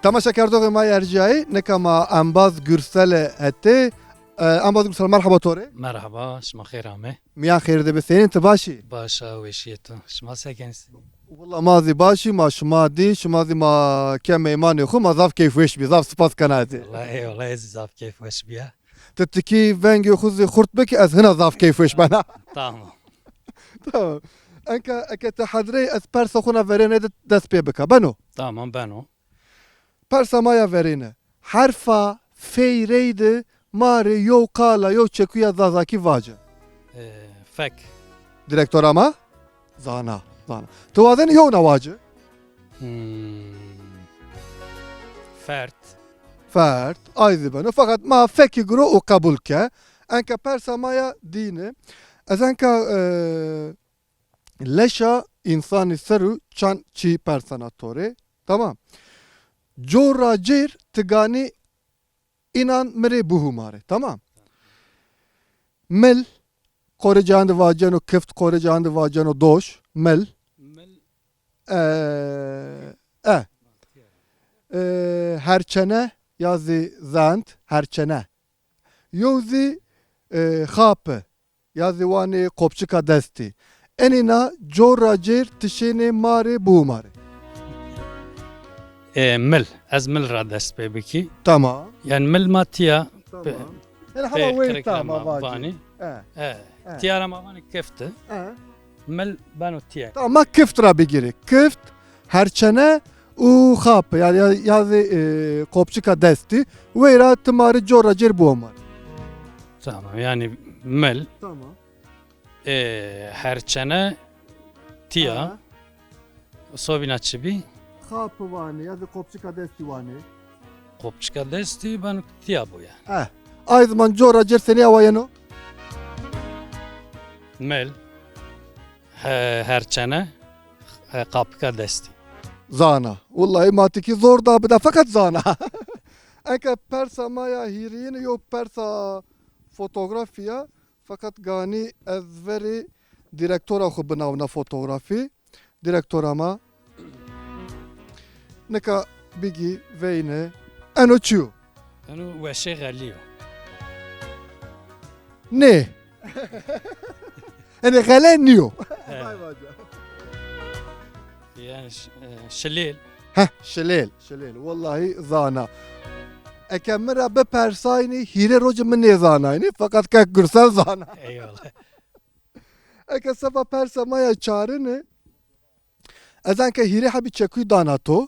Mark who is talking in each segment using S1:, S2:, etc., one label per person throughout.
S1: تماشا کردو ما ارجعی نکما انباز گرسل هتی انباز گرسل مرحبا توره
S2: مرحبا شما خیر همه
S1: میان خیر ده بسین انت باشی
S2: باشا وشیتو شما سکنسی
S1: والله مازی باشی ما شما دی شما دی ما کم ایمانی خو ما ضاف کیف وش بی ضاف سپاس کناتی
S2: والله زاف کیف وش بیا
S1: تتکی ونگی خوزی خورد بکی از هنا ضاف کیف وش بنا
S2: تمام
S1: تمام انك تحضري از پرسا خونا ورینه دست پی بکا بنو
S2: تمام بنو
S1: پرسا مایا ورینه حرفا فیرید ماری یو قالا یو چکویا زازاکی واجه
S2: فک
S1: دیرکتور ama zana توازن یو نواجه
S2: فرد
S1: فرد ayzi bana fakat ma feki gro o kabul ke enka persa maya dine az enka leşa insani seru çan çi personatore tamam jora cer tigani inan mere buhu mare tamam mel Kore candı vacano kıft Kore candı vacano doş mel herçene yazı zant herçene yozi xapı yazı vani kopçuka desti enina coracer tişene mare bu mare
S2: مل از مل را دست پی بکی
S1: tamam
S2: yani mil ma tiya
S1: yani hava ve tamam
S2: vani
S1: evet
S2: tiyara ma vani kefti mil banu tiya
S1: tamam kıftra bigiri kıft herçene u xapı yani yazı kopçuka desti ve ra tımari coracer bu mare
S2: tamam yani mil
S1: tamam
S2: herçene tiya sovina çibi
S1: xapı vani yazı kopçuka desti vani
S2: kopçika desti banu tiya bu ya
S1: ay zaman coracer seni havayano
S2: mil herçene kapka desti
S1: Zana. Vallahi matiki zor da bir de fakat zana. Enka persa maya hiriyini yok persa fotoğrafya fakat gani ezveri direktora xu binavna fotoğrafi direktorama neka bigi veyne eno çiyo
S2: anu veşe galiyo
S1: ne? Yani galen niyo.
S2: yani şelil
S1: Şelel. Vallahi zana. Ekemmera be persayni hire roca min ne zanayni fakat kek gürsel zana.
S2: eyvallah
S1: Eke sefa persa maya çarını ezen ke hire habi çekuy danato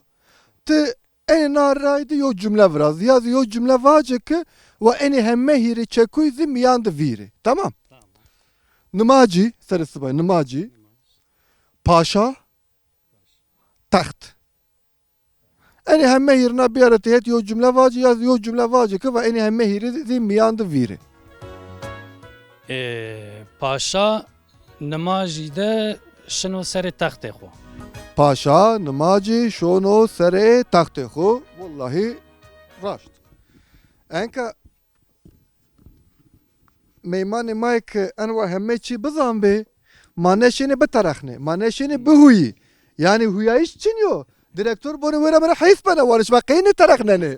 S1: te eni naraydı yo cümle vraz yazı yo cümle vacı ki ve eni hemme hire çekuy zi miyandı viri tamam nımaci sarısı bay nımaci paşa taht eni hemme hirina bir arada et yo cümle vacı yazı yo cümle vacı ki ve eni hemme hire zi miyandı viri
S2: paşa namajide şunu seri taxte xo
S1: Paşa nımaci şono sere taxte xo vallahi raşt enka meyman mayk enva hemmeçi bizan be maneşini betaraxne maneşini behuyi yani huyayiş çinyo direktör bunu vera mera hayf bana varış bakayını taraxne ne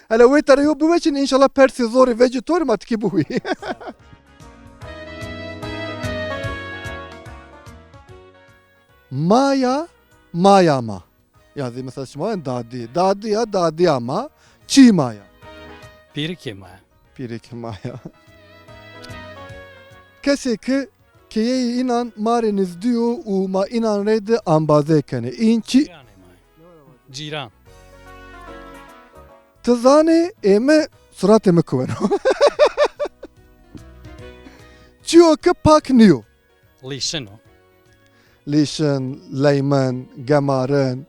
S1: hala ve tarayo bu için inşallah persi zori vegetor matki behuyi Maya mayama. Yani mesela şimdi dadi ya dadi ama çi maya.
S2: piri kema
S1: Piriki maya. Kesi ki kiye inan mariniz diyor uma inan reyde ambaze kene. İnçi
S2: ciran
S1: tızane eme surat eme kuveno. Çiyo ki pak niyo.
S2: lişino
S1: Lişin, leymen, gemarın.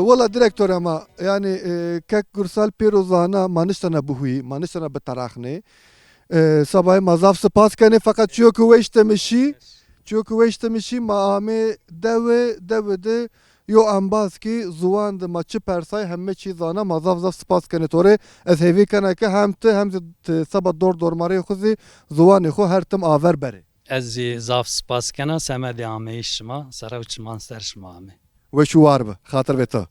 S1: Valla direktör ama yani kek gürsel pirozana maniştana buhui, maniştana betaraxne. Sabah mazaf spas kene fakat çiyo kuvveştemişi maame deve de yo ambaz ki zuvan de maçı persay hemme çizana mazaf spas kene tore ez hevi kene ke hem sabah dor mare xuzi zuvan xo her tim aver bere.
S2: ez zaf spas kena semedi ameyiş şma sara uçman ser şma ame
S1: Ve şu var mı? Hatır ve ta.